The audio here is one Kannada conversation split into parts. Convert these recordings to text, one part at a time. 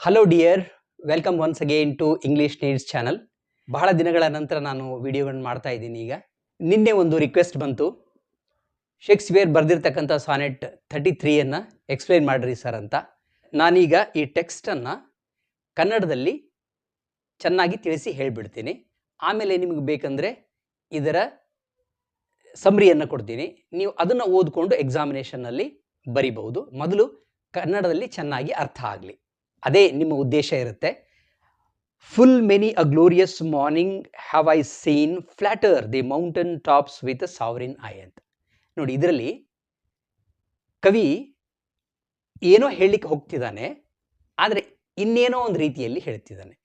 Hello dear, welcome once again to English needs channel. ಬಹಳ ದಿನಗಳ ನಂತರ ನಾನು ವಿಡಿಯೋಗಳನ್ನು ಮಾಡ್ತಾ ಇದ್ದೀನಿ. ಈಗ ನಿನ್ನೆ ಒಂದು ರಿಕ್ವೆಸ್ಟ್ ಬಂತು, ಶೇಕ್ಸ್ಪಿಯರ್ ಬರೆದಿರ್ತಕ್ಕಂಥ ಸಾನೆಟ್ 33ಯನ್ನು ಎಕ್ಸ್ಪ್ಲೈನ್ ಮಾಡಿರಿ ಸರ್ ಅಂತ. ನಾನೀಗ ಈ ಟೆಕ್ಸ್ಟನ್ನು ಕನ್ನಡದಲ್ಲಿ ಚೆನ್ನಾಗಿ ತಿಳಿಸಿ ಹೇಳಿಬಿಡ್ತೀನಿ. ಆಮೇಲೆ ನಿಮಗೆ ಬೇಕಂದರೆ ಇದರ ಸಮ್ರಿಯನ್ನು ಕೊಡ್ತೀನಿ, ನೀವು ಅದನ್ನು ಓದಿಕೊಂಡು ಎಕ್ಸಾಮಿನೇಷನ್ನಲ್ಲಿ ಬರಿಬಹುದು. ಮೊದಲು ಕನ್ನಡದಲ್ಲಿ ಚೆನ್ನಾಗಿ ಅರ್ಥ ಆಗಲಿ, ಅದೇ ನಿಮ್ಮ ಉದ್ದೇಶ ಇರುತ್ತೆ. Full many a glorious morning have I seen flatter the mountain tops with a sovereign eye ಅಂತ. ನೋಡಿ, ಇದರಲ್ಲಿ ಕವಿ ಏನೋ ಹೇಳಲಿಕ್ಕೆ ಹೋಗ್ತಿದ್ದಾನೆ, ಆದರೆ ಇನ್ನೇನೋ ಒಂದು ರೀತಿಯಲ್ಲಿ ಹೇಳ್ತಿದ್ದಾನೆ.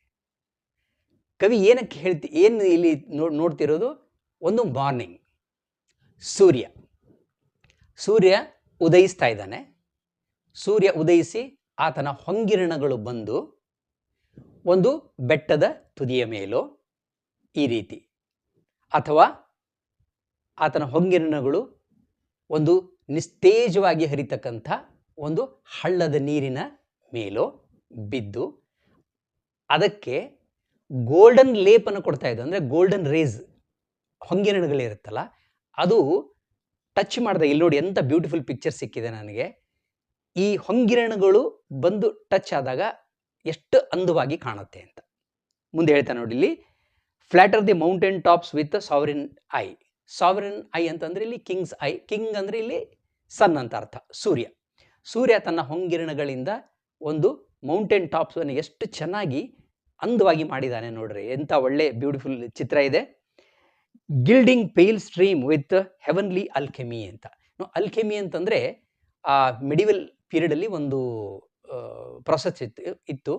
ಕವಿ ಏನಕ್ಕೆ ಏನು ಇಲ್ಲಿ ನೋಡ್ತಿರೋದು, ಒಂದು ಮಾರ್ನಿಂಗ್, ಸೂರ್ಯ ಉದಯಿಸ್ತಾ ಇದ್ದಾನೆ. ಸೂರ್ಯ ಉದಯಿಸಿ ಆತನ ಹೊಂಗಿರಣಗಳು ಬಂದು ಒಂದು ಬೆಟ್ಟದ ತುದಿಯ ಮೇಲೋ ಈ ರೀತಿ, ಅಥವಾ ಆತನ ಹೊಂಗಿರಣಗಳು ಒಂದು ನಿಸ್ತೇಜವಾಗಿ ಹರಿತಕ್ಕಂಥ ಒಂದು ಹಳ್ಳದ ನೀರಿನ ಮೇಲೋ ಬಿದ್ದು ಅದಕ್ಕೆ ಗೋಲ್ಡನ್ ಲೇಪನ್ನು ಕೊಡ್ತಾ ಇದ್ದು, ಅಂದರೆ ಗೋಲ್ಡನ್ ರೇಸ್ ಹೊಂಗಿರಣಗಳಿರುತ್ತಲ್ಲ, ಅದು ಟಚ್ ಮಾಡಿದಾಗ, ಇಲ್ಲಿ ನೋಡಿ ಎಂಥ ಬ್ಯೂಟಿಫುಲ್ ಪಿಕ್ಚರ್ ಸಿಕ್ಕಿದೆ ನನಗೆ. ಈ ಹೊಂಗಿರಣಗಳು ಬಂದು ಟಚ್ ಆದಾಗ ಎಷ್ಟು ಅಂದವಾಗಿ ಕಾಣುತ್ತೆ ಅಂತ ಮುಂದೆ ಹೇಳ್ತಾನೆ ನೋಡಿ. ಇಲ್ಲಿ flatter the mountain tops with sovereign eye. Sovereign eye ಅಂತಂದ್ರೆ ಇಲ್ಲಿ ಕಿಂಗ್ಸ್ ಐ. ಕಿಂಗ್ ಅಂದ್ರೆ ಇಲ್ಲಿ ಸನ್ ಅಂತ ಅರ್ಥ. ಸೂರ್ಯ ತನ್ನ ಹೊಂಗಿರಣಗಳಿಂದ ಒಂದು ಮೌಂಟೇನ್ ಟಾಪ್ಸ್ ಅನ್ನು ಎಷ್ಟು ಚೆನ್ನಾಗಿ ಅಂದವಾಗಿ ಮಾಡಿದ್ದಾನೆ ನೋಡ್ರಿ, ಎಂಥ ಒಳ್ಳೆ ಬ್ಯೂಟಿಫುಲ್ ಚಿತ್ರ ಇದೆ. Gilding pale stream with heavenly alchemy ಅಂತ. ಅಲ್ಕೆಮಿ ಅಂತಂದ್ರೆ ಆ ಮಿಡಿವಲ್ ಪೀರಿಯಡಲ್ಲಿ ಒಂದು ಪ್ರೊಸೆಸ್ ಇತ್ತು.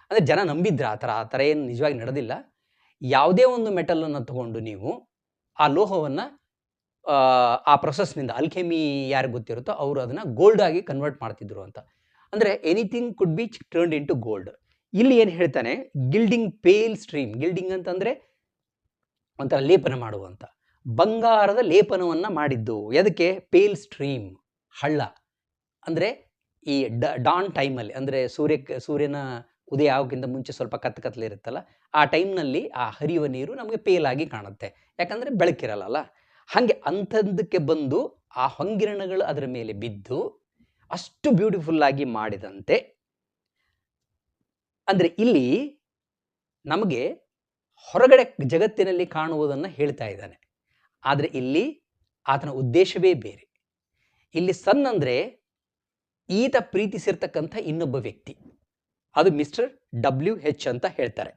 ಅಂದರೆ ಜನ ನಂಬಿದ್ರ, ಆ ಥರ ಏನು ನಿಜವಾಗಿ ನಡೆದಿಲ್ಲ. ಯಾವುದೇ ಒಂದು ಮೆಟಲನ್ನು ತಗೊಂಡು ನೀವು ಆ ಲೋಹವನ್ನು ಆ ಪ್ರೊಸೆಸ್ನಿಂದ, ಅಲ್ಕೆಮಿ ಯಾರಿಗೆ ಗೊತ್ತಿರುತ್ತೋ ಅವರು ಅದನ್ನು ಗೋಲ್ಡ್ ಆಗಿ ಕನ್ವರ್ಟ್ ಮಾಡ್ತಿದ್ರು ಅಂತ. ಅಂದರೆ anything could be turned into gold. ಇಲ್ಲಿ ಏನು ಹೇಳ್ತಾನೆ, ಗಿಲ್ಡಿಂಗ್ ಪೇಲ್ ಸ್ಟ್ರೀಮ್. ಗಿಲ್ಡಿಂಗ್ ಅಂತಂದರೆ ಒಂಥರ ಲೇಪನ ಮಾಡುವಂಥ, ಬಂಗಾರದ ಲೇಪನವನ್ನು ಮಾಡಿದ್ದು. ಎದಕ್ಕೆ? ಪೇಲ್ ಸ್ಟ್ರೀಮ್, ಹಳ್ಳ. ಅಂದರೆ ಈ ಡಾನ್ ಟೈಮಲ್ಲಿ, ಅಂದರೆ ಸೂರ್ಯನ ಉದಯ ಆಗೋಕ್ಕಿಂತ ಮುಂಚೆ ಸ್ವಲ್ಪ ಕತ್ತಲಿರುತ್ತಲ್ಲ, ಆ ಟೈಮ್ನಲ್ಲಿ ಆ ಹರಿಯುವ ನೀರು ನಮಗೆ ಪೇಲಾಗಿ ಕಾಣುತ್ತೆ, ಯಾಕಂದರೆ ಬೆಳಕಿರಲ್ಲ. ಹಾಗೆ ಅಂಥದ್ದಕ್ಕೆ ಬಂದು ಆ ಹೊಂಗಿರಣಗಳು ಅದರ ಮೇಲೆ ಬಿದ್ದು ಅಷ್ಟು ಬ್ಯೂಟಿಫುಲ್ ಆಗಿ ಮಾಡಿದಂತೆ. ಅಂದರೆ ಇಲ್ಲಿ ನಮಗೆ ಹೊರಗಡೆ ಜಗತ್ತಿನಲ್ಲಿ ಕಾಣುವುದನ್ನು ಹೇಳ್ತಾ ಇದ್ದಾನೆ, ಆದರೆ ಇಲ್ಲಿ ಆತನ ಉದ್ದೇಶವೇ ಬೇರೆ. ಇಲ್ಲಿ ಸನ್ ಅಂದರೆ ಈತ ಪ್ರೀತಿಸಿರ್ತಕ್ಕಂಥ ಇನ್ನೊಬ್ಬ ವ್ಯಕ್ತಿ, ಅದು ಮಿಸ್ಟರ್ WH ಅಂತ ಹೇಳ್ತಾರೆ.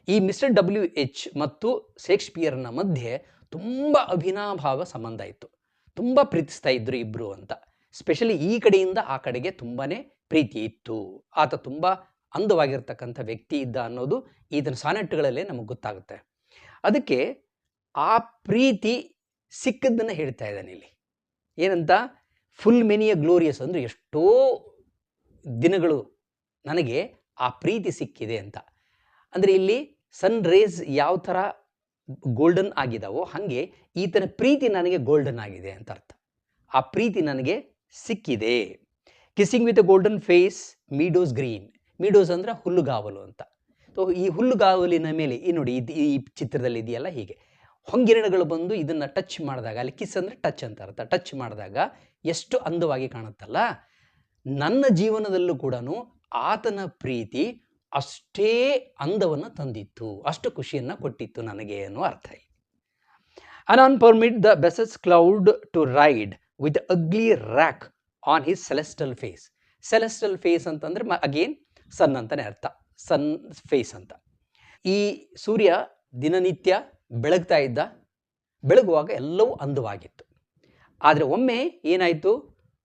ಈ ಮಿಸ್ಟರ್ WH ಮತ್ತು ಶೇಕ್ಸ್ಪಿಯರ್ನ ಮಧ್ಯೆ ತುಂಬ ಅವಿನಾಭಾವ ಸಂಬಂಧ ಇತ್ತು, ತುಂಬ ಪ್ರೀತಿಸ್ತಾ ಇದ್ರು ಇಬ್ಬರು ಅಂತ. ಸ್ಪೆಷಲಿ ಈ ಕಡೆಯಿಂದ ಆ ಕಡೆಗೆ ತುಂಬಾ ಪ್ರೀತಿ ಇತ್ತು. ಆತ ತುಂಬ ಅಂದವಾಗಿರ್ತಕ್ಕಂಥ ವ್ಯಕ್ತಿ ಇದ್ದ ಅನ್ನೋದು ಈತನ ಸಾನೆಟ್ಗಳಲ್ಲೇ ನಮಗೆ ಗೊತ್ತಾಗುತ್ತೆ. ಅದಕ್ಕೆ ಆ ಪ್ರೀತಿ ಸಿಕ್ಕದ್ದನ್ನು ಹೇಳ್ತಾ ಇದ್ದಾನೆ ಇಲ್ಲಿ. ಏನಂತ? ಫುಲ್ ಮೆನಿ ಅ ಗ್ಲೋರಿಯಸ್, ಅಂದರೆ ಎಷ್ಟೋ ದಿನಗಳು ನನಗೆ ಆ ಪ್ರೀತಿ ಸಿಕ್ಕಿದೆ ಅಂತ. ಅಂದರೆ ಇಲ್ಲಿ ಸನ್ ರೇಸ್ ಯಾವ ಥರ ಗೋಲ್ಡನ್ ಆಗಿದಾವೋ ಹಾಗೆ ಈತನ ಪ್ರೀತಿ ನನಗೆ ಗೋಲ್ಡನ್ ಆಗಿದೆ ಅಂತ ಅರ್ಥ. ಆ ಪ್ರೀತಿ ನನಗೆ ಸಿಕ್ಕಿದೆ. Kissing with a golden face meadows green. Meadows ಅಂದರೆ ಹುಲ್ಲುಗಾವಲು ಅಂತ. ಸೊ ಈ ಹುಲ್ಲುಗಾವಲಿನ ಮೇಲೆ ಈ ನೋಡಿ, ಈ ಚಿತ್ರದಲ್ಲಿ ಇದೆಯಲ್ಲ, ಹೀಗೆ ಹೊಂಗಿರಣಗಳು ಬಂದು ಇದನ್ನು ಟಚ್ ಮಾಡಿದಾಗ, ಅಲ್ಲಿ ಕಿಸ್ ಅಂದರೆ ಟಚ್ ಅಂತ ಅರ್ಥ, ಟಚ್ ಮಾಡಿದಾಗ ಎಷ್ಟು ಅಂದವಾಗಿ ಕಾಣುತ್ತಲ್ಲ. ನನ್ನ ಜೀವನದಲ್ಲೂ ಕೂಡ ಆತನ ಪ್ರೀತಿ ಅಷ್ಟೇ ಅಂದವನ್ನು ತಂದಿತ್ತು, ಅಷ್ಟು ಖುಷಿಯನ್ನು ಕೊಟ್ಟಿತ್ತು ನನಗೆ ಅನ್ನುವ ಅರ್ಥ. Anon permit the basest cloud to ride with ugly rack on his celestial face. Celestial face ಅಂತಂದ್ರೆ ಅಗೇನ್ ಸನ್ ಅಂತಾನೆ ಅರ್ಥ, ಸನ್ ಫೇಸ್ ಅಂತ. ಈ ಸೂರ್ಯ ದಿನನಿತ್ಯ ಬೆಳಗ್ತಾ ಇದ್ದ, ಬೆಳಗುವಾಗ ಎಲ್ಲವೂ ಅಂದವಾಗಿತ್ತು. ಆದರೆ ಒಮ್ಮೆ ಏನಾಯಿತು,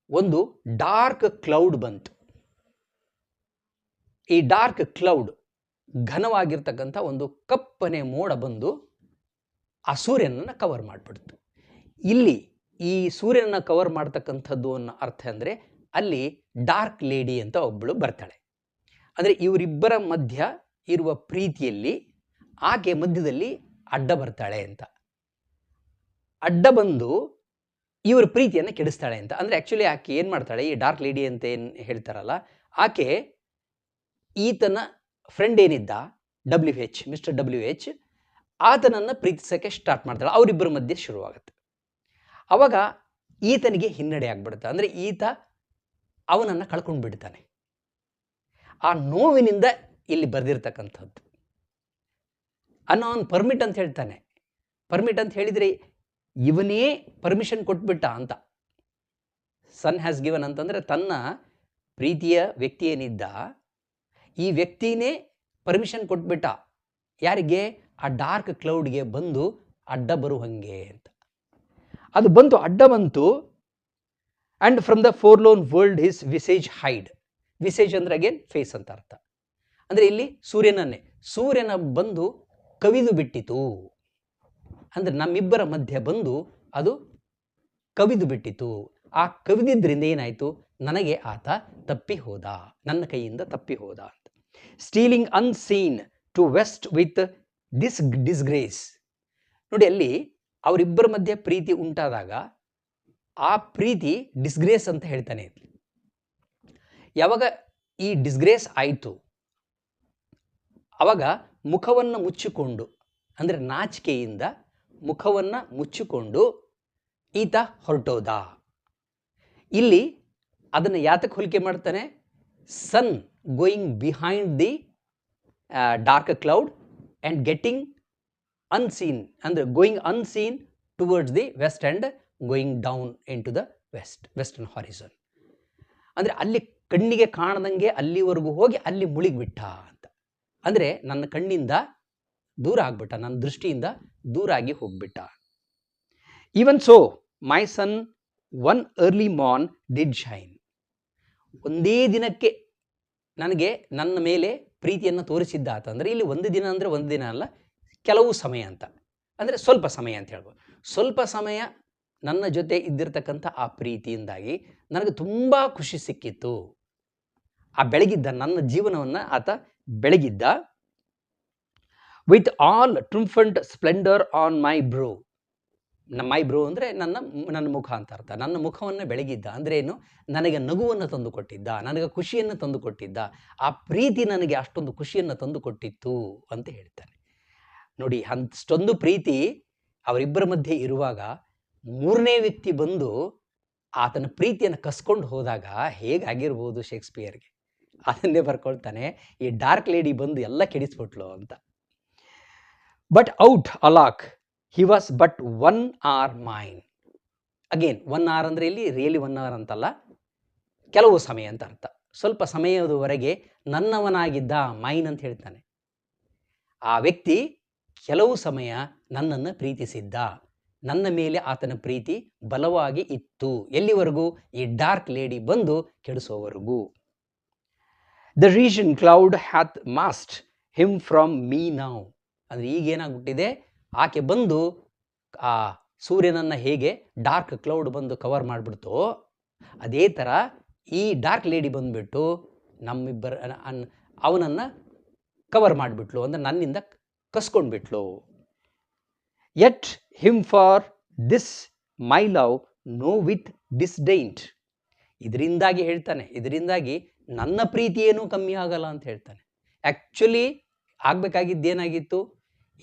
ಒಂದು ಡಾರ್ಕ್ ಕ್ಲೌಡ್ ಬಂತು. ಈ ಡಾರ್ಕ್ ಕ್ಲೌಡ್, ಘನವಾಗಿರ್ತಕ್ಕಂಥ ಒಂದು ಕಪ್ಪನೆ ಮೋಡ ಬಂದು ಆ ಸೂರ್ಯನನ್ನು ಕವರ್ ಮಾಡಿಬಿಡ್ತು. ಇಲ್ಲಿ ಈ ಸೂರ್ಯನನ್ನು ಕವರ್ ಮಾಡ್ತಕ್ಕಂಥದ್ದು ಅನ್ನೋ ಅರ್ಥ ಅಂದರೆ ಅಲ್ಲಿ ಡಾರ್ಕ್ ಲೇಡಿ ಅಂತ ಒಬ್ಬಳು ಬರ್ತಾಳೆ. ಅಂದರೆ ಇವರಿಬ್ಬರ ಮಧ್ಯ ಇರುವ ಪ್ರೀತಿಯಲ್ಲಿ ಆಕೆ ಮಧ್ಯದಲ್ಲಿ ಅಡ್ಡ ಬರ್ತಾಳೆ ಅಂತ. ಅಡ್ಡ ಬಂದು ಇವರ ಪ್ರೀತಿಯನ್ನು ಕೆಡಿಸ್ತಾಳೆ ಅಂತ. ಅಂದರೆ ಆ್ಯಕ್ಚುಲಿ ಆಕೆ ಏನು ಮಾಡ್ತಾಳೆ, ಈ ಡಾರ್ಕ್ ಲೇಡಿ ಅಂತ ಏನು ಹೇಳ್ತಾರಲ್ಲ, ಆಕೆ ಈತನ ಫ್ರೆಂಡ್ ಏನಿದ್ದ WH, ಮಿಸ್ಟರ್ WH, ಆತನನ್ನು ಪ್ರೀತಿಸೋಕ್ಕೆ ಸ್ಟಾರ್ಟ್ ಮಾಡ್ತಾಳೆ. ಅವರಿಬ್ಬರ ಮಧ್ಯೆ ಶುರುವಾಗುತ್ತೆ. ಅವಾಗ ಈತನಿಗೆ ಹಿನ್ನಡೆ ಆಗ್ಬಿಡುತ್ತೆ. ಅಂದರೆ ಈತ ಅವನನ್ನು ಕಳ್ಕೊಂಡು ಬಿಡ್ತಾನೆ. ಆ ನೋವಿನಿಂದ ಇಲ್ಲಿ ಬರೆದಿರ್ತಕ್ಕಂಥದ್ದು. ಅವನು ಪರ್ಮಿಟ್ ಅಂತ ಹೇಳ್ತಾನೆ. ಪರ್ಮಿಟ್ ಅಂತ ಹೇಳಿದರೆ ಇವನೇ ಪರ್ಮಿಷನ್ ಕೊಟ್ಬಿಟ್ಟ ಅಂತ. ಸನ್ ಹ್ಯಾಸ್ ಗಿವನ್ ಅಂತಂದರೆ ತನ್ನ ಪ್ರೀತಿಯ ವ್ಯಕ್ತಿ ಏನಿದ್ದ ಈ ವ್ಯಕ್ತಿನೇ ಪರ್ಮಿಷನ್ ಕೊಟ್ಬಿಟ್ಟ. ಯಾರಿಗೆ? ಆ ಡಾರ್ಕ್ ಕ್ಲೌಡ್ಗೆ ಬಂದು ಅಡ್ಡ ಬರುವಂಗೆ ಅಂತ. ಅದು ಬಂತು, ಅಡ್ಡ ಬಂತು. And from the forlorn world his visage hide. Visage ಅಂದರೆ ಅಗೇನ್ ಫೇಸ್ ಅಂತ ಅರ್ಥ. ಅಂದರೆ ಇಲ್ಲಿ ಸೂರ್ಯನ ಬಂದು ಕವಿದು ಬಿಟ್ಟಿತು. ಅಂದರೆ ನಮ್ಮಿಬ್ಬರ ಮಧ್ಯೆ ಬಂದು ಅದು ಕವಿದು ಬಿಟ್ಟಿತು. ಆ ಕವಿದಿದ್ದರಿಂದ ಏನಾಯಿತು? ನನಗೆ ಆತ ತಪ್ಪಿ ಹೋದ, ನನ್ನ ಕೈಯಿಂದ ತಪ್ಪಿ ಹೋದ ಅಂತ. Stealing unseen to west with disgrace. ನೋಡಿ, ಅಲ್ಲಿ ಅವರಿಬ್ಬರ ಮಧ್ಯೆ ಪ್ರೀತಿ ಉಂಟಾದಾಗ ಆ ಪ್ರೀತಿ ಡಿಸ್ಗ್ರೇಸ್ ಅಂತ ಹೇಳ್ತಾನೆ. ಯಾವಾಗ ಈ ಡಿಸ್ಗ್ರೇಸ್ ಆಯಿತು ಅವಾಗ ಮುಖವನ್ನು ಮುಚ್ಚಿಕೊಂಡು, ಅಂದರೆ ನಾಚಿಕೆಯಿಂದ ಮುಖವನ್ನು ಮುಚ್ಚಿಕೊಂಡು ಈತ ಹೊರಟೋದ. ಇಲ್ಲಿ ಅದನ್ನು ಯಾತಕ್ಕೆ ಹೋಲಿಕೆ ಮಾಡ್ತಾನೆ? Sun going behind the dark cloud and getting unseen, ಅಂದರೆ going unseen towards the west and going down into the western horizon. ಅಂದರೆ ಅಲ್ಲಿ ಕಣ್ಣಿಗೆ ಕಾಣದಂಗೆ ಅಲ್ಲಿವರೆಗೂ ಹೋಗಿ ಅಲ್ಲಿ ಮುಳುಗಿಬಿಟ್ಟ ಅಂತ. ಅಂದರೆ ನನ್ನ ಕಣ್ಣಿಂದ ದೂರ ಆಗ್ಬಿಟ್ಟ, ನನ್ನ ದೃಷ್ಟಿಯಿಂದ ದೂರ ಆಗಿ ಹೋಗ್ಬಿಟ್ಟ. Even so my sun one early morn did shine. ಒಂದೇ ದಿನಕ್ಕೆ ನನಗೆ ನನ್ನ ಮೇಲೆ ಪ್ರೀತಿಯನ್ನು ತೋರಿಸಿದ್ದ ಆತ. ಅಂದರೆ ಇಲ್ಲಿ ಒಂದು ದಿನ ಅಂದರೆ ಒಂದು ದಿನ ಅಲ್ಲ, ಕೆಲವು ಸಮಯ ಅಂತ, ಅಂದರೆ ಸ್ವಲ್ಪ ಸಮಯ ಅಂತ ಹೇಳ್ಬೋದು. ಸ್ವಲ್ಪ ಸಮಯ ನನ್ನ ಜೊತೆ ಇದ್ದಿರ್ತಕ್ಕಂಥ ಆ ಪ್ರೀತಿಯಿಂದಾಗಿ ನನಗೆ ತುಂಬ ಖುಷಿ ಸಿಕ್ಕಿತ್ತು. ಆ ಬೆಳಗಿದ್ದ ನನ್ನ ಜೀವನವನ್ನು ಆತ ಬೆಳಗಿದ್ದ. With all triumphant splendour on my brow. My brow ಅಂದರೆ ನನ್ನ ಮುಖ ಅಂತ ಅರ್ಥ. ನನ್ನ ಮುಖವನ್ನು ಬೆಳಗಿದ್ದ ಅಂದರೆ ಏನು? ನನಗೆ ನಗುವನ್ನು ತಂದು ಕೊಟ್ಟಿದ್ದ, ನನಗೆ ಖುಷಿಯನ್ನು ತಂದು ಕೊಟ್ಟಿದ್ದ. ಆ ಪ್ರೀತಿ ನನಗೆ ಅಷ್ಟೊಂದು ಖುಷಿಯನ್ನು ತಂದು ಕೊಟ್ಟಿತ್ತು ಅಂತ ಹೇಳ್ತಾನೆ. ನೋಡಿ, ಅಷ್ಟೊಂದು ಪ್ರೀತಿ ಅವರಿಬ್ಬರ ಮಧ್ಯೆ ಇರುವಾಗ ಮೂರನೇ ವ್ಯಕ್ತಿ ಬಂದು ಆತನ ಪ್ರೀತಿಯನ್ನು ಕಸ್ಕೊಂಡು ಹೋದಾಗ ಹೇಗಾಗಿರ್ಬೋದು ಶೇಕ್ಸ್ಪಿಯರ್ಗೆ? ಅದನ್ನೇ ಬರ್ಕೊಳ್ತಾನೆ, ಈ ಡಾರ್ಕ್ ಲೇಡಿ ಬಂದು ಎಲ್ಲ ಕೆಡಿಸ್ಬಿಟ್ಲು ಅಂತ. But out alack he was but 1 hour mine. Again 1 hour ಅಂದರೆ ಇಲ್ಲಿ ರಿಯಲಿ 1 hour ಅಂತಲ್ಲ, ಕೆಲವು ಸಮಯ ಅಂತ ಅರ್ಥ. ಸ್ವಲ್ಪ ಸಮಯದವರೆಗೆ ನನ್ನವನಾಗಿದ್ದ, ಮೈನ್ ಅಂತ ಹೇಳ್ತಾನೆ. ಆ ವ್ಯಕ್ತಿ ಕೆಲವು ಸಮಯ ನನ್ನನ್ನು ಪ್ರೀತಿಸಿದ್ದ, ನನ್ನ ಮೇಲೆ ಆತನ ಪ್ರೀತಿ ಬಲವಾಗಿ ಇತ್ತು. ಎಲ್ಲಿವರೆಗೂ? ಈ ಡಾರ್ಕ್ ಲೇಡಿ ಬಂದು ಕೆಡಿಸೋವರೆಗೂ. The region cloud hath masked him from me now. ಅಂದರೆ ಈಗೇನಾಗ್ಬಿಟ್ಟಿದೆ, ಆಕೆ ಬಂದು ಆ ಸೂರ್ಯನನ್ನು ಹೇಗೆ ಡಾರ್ಕ್ ಕ್ಲೌಡ್ ಬಂದು ಕವರ್ ಮಾಡಿಬಿಡ್ತೋ ಅದೇ ಥರ ಈ ಡಾರ್ಕ್ ಲೇಡಿ ಬಂದುಬಿಟ್ಟು ನಮ್ಮಿಬ್ಬರ ಅವನನ್ನು ಕವರ್ ಮಾಡಿಬಿಟ್ಲು, ಅಂದರೆ ನನ್ನಿಂದ ಕಸ್ಕೊಂಡ್ಬಿಟ್ಲು. Yet him for this my love no with disdaineth. ಇದರಿಂದಾಗಿ ಹೇಳ್ತಾನೆ, ಇದರಿಂದಾಗಿ ನನ್ನ ಪ್ರೀತಿ ಏನೂ ಕಮ್ಮಿ ಆಗಲ್ಲ ಅಂತ ಹೇಳ್ತಾನೆ. ಆ್ಯಕ್ಚುಲಿ ಆಗಬೇಕಾಗಿದ್ದೇನಾಗಿತ್ತು?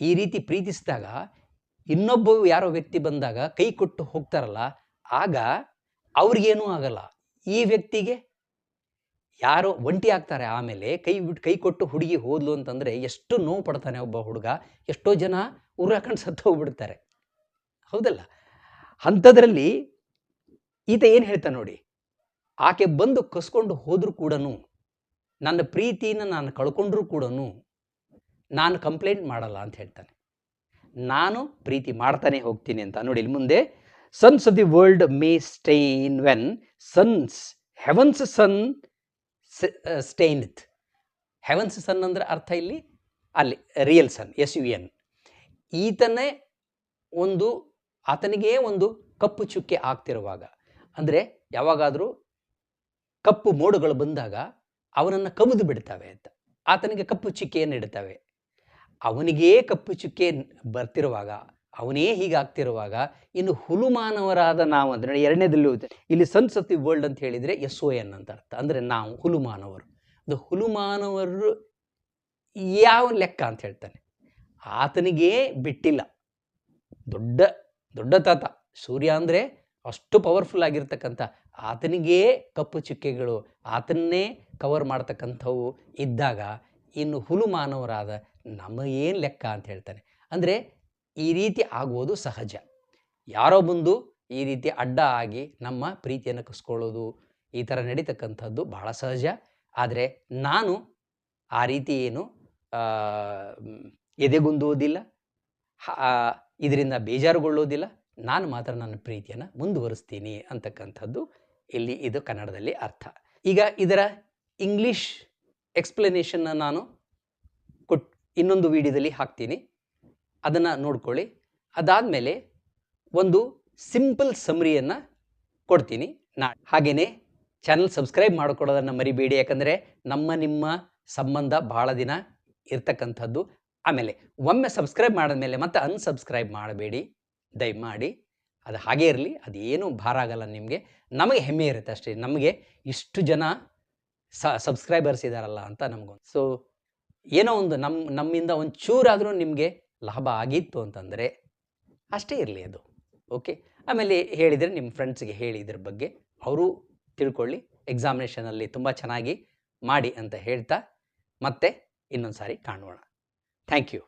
ಈ ರೀತಿ ಪ್ರೀತಿಸಿದಾಗ ಇನ್ನೊಬ್ಬ ಯಾರೋ ವ್ಯಕ್ತಿ ಬಂದಾಗ ಕೈ ಕೊಟ್ಟು ಹೋಗ್ತಾರಲ್ಲ, ಆಗ ಅವ್ರಿಗೇನೂ ಆಗಲ್ಲ. ಈ ವ್ಯಕ್ತಿಗೆ ಯಾರೋ ಒಂಟಿ ಆಗ್ತಾರೆ, ಆಮೇಲೆ ಕೈ ಕೊಟ್ಟು ಹುಡುಗಿ ಹೋದ್ಲು ಅಂತಂದರೆ ಎಷ್ಟು ನೋವು ಪಡ್ತಾನೆ ಒಬ್ಬ ಹುಡುಗ. ಎಷ್ಟೋ ಜನ ಉರ್ರಾಕೊಂಡು ಸತ್ತು ಹೋಗ್ಬಿಡ್ತಾರೆ, ಹೌದಲ್ಲ? ಅಂಥದ್ರಲ್ಲಿ ಈತ ಏನು ಹೇಳ್ತಾನೆ ನೋಡಿ, ಆಕೆ ಬಂದು ಕಸ್ಕೊಂಡು ಹೋದರೂ ಕೂಡ, ನನ್ನ ಪ್ರೀತಿನ ನಾನು ಕಳ್ಕೊಂಡ್ರೂ ಕೂಡ ನಾನು ಕಂಪ್ಲೇಂಟ್ ಮಾಡಲ್ಲ ಅಂತ ಹೇಳ್ತಾನೆ. ನಾನು ಪ್ರೀತಿ ಮಾಡ್ತಾನೆ ಹೋಗ್ತೀನಿ ಅಂತ. ನೋಡಿ ಇಲ್ಲಿ ಮುಂದೆ, suns of the world may stain when heaven's ಹೆವನ್ಸ್ ಸನ್ ಸ್ಟೇನ್ತ್. ಹೆವನ್ಸ್ ಸನ್ ಅಂದರೆ ಅರ್ಥ ಇಲ್ಲಿ ಅಲ್ಲಿ ರಿಯಲ್ ಸನ್, SUN. ಈತನೇ ಆತನಿಗೇ ಒಂದು ಕಪ್ಪು ಚುಕ್ಕೆ ಆಗ್ತಿರುವಾಗ, ಅಂದರೆ ಯಾವಾಗಾದರೂ ಕಪ್ಪು ಮೋಡಗಳು ಬಂದಾಗ ಅವನನ್ನು ಕವಿದು ಬಿಡ್ತವೆ ಅಂತ, ಆತನಿಗೆ ಕಪ್ಪು ಚುಕ್ಕೆಯನ್ನು ಇಡ್ತವೆ. ಅವನಿಗೇ ಕಪ್ಪು ಚುಕ್ಕೆ ಬರ್ತಿರುವಾಗ, ಅವನೇ ಹೀಗಾಗ್ತಿರುವಾಗ, ಇನ್ನು ಹುಲುಮಾನವರಾದ ನಾವು ಅಂದರೆ ಎರಡನೇದಲ್ಲಿ ಇಲ್ಲಿ ಸನ್ಸ್ ಆಫ್ ದಿ ವರ್ಲ್ಡ್ ಅಂತ ಹೇಳಿದರೆ SON ಅಂತ ಅರ್ಥ. ಅಂದರೆ ನಾವು ಹುಲುಮಾನವರು. ಅದು ಹುಲುಮಾನವರು ಯಾವ ಲೆಕ್ಕ ಅಂತ ಹೇಳ್ತಾನೆ. ಆತನಿಗೇ ಬಿಟ್ಟಿಲ್ಲ. ದೊಡ್ಡ ದೊಡ್ಡ ತಾತ ಸೂರ್ಯ ಅಂದರೆ ಅಷ್ಟು ಪವರ್ಫುಲ್ ಆಗಿರ್ತಕ್ಕಂಥ ಆತನಿಗೇ ಕಪ್ಪು ಚುಕ್ಕೆಗಳು, ಆತನ್ನೇ ಕವರ್ ಮಾಡ್ತಕ್ಕಂಥವು ಇದ್ದಾಗ ಇನ್ನು ಹುಲು ಮಾನವರಾದ ನಮಗೇನು ಲೆಕ್ಕ ಅಂತ ಹೇಳ್ತಾನೆ. ಅಂದರೆ ಈ ರೀತಿ ಆಗುವುದು ಸಹಜ. ಯಾರೋ ಬಂದು ಈ ರೀತಿ ಅಡ್ಡ ಆಗಿ ನಮ್ಮ ಪ್ರೀತಿಯನ್ನು ಕಸ್ಕೊಳ್ಳೋದು ಈ ಥರ ನಡೀತಕ್ಕಂಥದ್ದು ಬಹಳ ಸಹಜ. ಆದರೆ ನಾನು ಆ ರೀತಿ ಏನು ಎದೆಗುಂದುವುದಿಲ್ಲ, ಇದರಿಂದ ಬೇಜಾರುಗೊಳ್ಳುವುದಿಲ್ಲ. ನಾನು ಮಾತ್ರ ನನ್ನ ಪ್ರೀತಿಯನ್ನು ಮುಂದುವರಿಸ್ತೀನಿ ಅಂತಕ್ಕಂಥದ್ದು ಇಲ್ಲಿ ಇದು ಕನ್ನಡದಲ್ಲಿ ಅರ್ಥ. ಈಗ ಇದರ ಇಂಗ್ಲೀಷ್ ಎಕ್ಸ್ಪ್ಲನೇಷನ್ನ ನಾನು ಇನ್ನೊಂದು ವಿಡಿಯೋದಲ್ಲಿ ಹಾಕ್ತೀನಿ, ಅದನ್ನು ನೋಡ್ಕೊಳ್ಳಿ. ಅದಾದಮೇಲೆ ಒಂದು ಸಿಂಪಲ್ ಸಮ್ರಿಯನ್ನು ಕೊಡ್ತೀನಿ ಹಾಗೆಯೇ ಚಾನಲ್ ಸಬ್ಸ್ಕ್ರೈಬ್ ಮಾಡಿಕೊಡೋದನ್ನು ಮರಿಬೇಡಿ, ಯಾಕಂದರೆ ನಿಮ್ಮ ಸಂಬಂಧ ಭಾಳ ದಿನ ಇರ್ತಕ್ಕಂಥದ್ದು. ಆಮೇಲೆ ಒಮ್ಮೆ ಸಬ್ಸ್ಕ್ರೈಬ್ ಮಾಡಿದ್ಮೇಲೆ ಮತ್ತೆ ಅನ್ಸಬ್ಸ್ಕ್ರೈಬ್ ಮಾಡಬೇಡಿ ದಯಮಾಡಿ. ಅದು ಹಾಗೇ ಇರಲಿ, ಅದೇನು ಭಾರ ಆಗಲ್ಲ ನಿಮಗೆ. ನಮಗೆ ಹೆಮ್ಮೆ ಇರುತ್ತೆ ಅಷ್ಟೇ, ನಮಗೆ ಇಷ್ಟು ಜನ ಸಬ್ಸ್ಕ್ರೈಬರ್ಸ್ ಇದ್ದಾರಲ್ಲ ಅಂತ ನಮಗೊಂದು. ಸೊ ಏನೋ ಒಂದು ನಮ್ಮಿಂದ ಒಂದು ಚೂರಾದರೂ ನಿಮಗೆ ಲಾಭ ಆಗಿತ್ತು ಅಂತಂದರೆ ಅಷ್ಟೇ ಇರಲಿ ಅದು. ಓಕೆ. ಆಮೇಲೆ ಹೇಳಿದರೆ ನಿಮ್ಮ ಫ್ರೆಂಡ್ಸ್ಗೆ ಹೇಳಿ, ಇದ್ರ ಬಗ್ಗೆ ಅವರು ತಿಳ್ಕೊಳ್ಳಿ. ಎಕ್ಸಾಮಿನೇಷನಲ್ಲಿ ತುಂಬ ಚೆನ್ನಾಗಿ ಮಾಡಿ ಅಂತ ಹೇಳ್ತಾ ಮತ್ತೆ ಇನ್ನೊಂದು ಸಾರಿ ಕಾಣೋಣ. Thank you.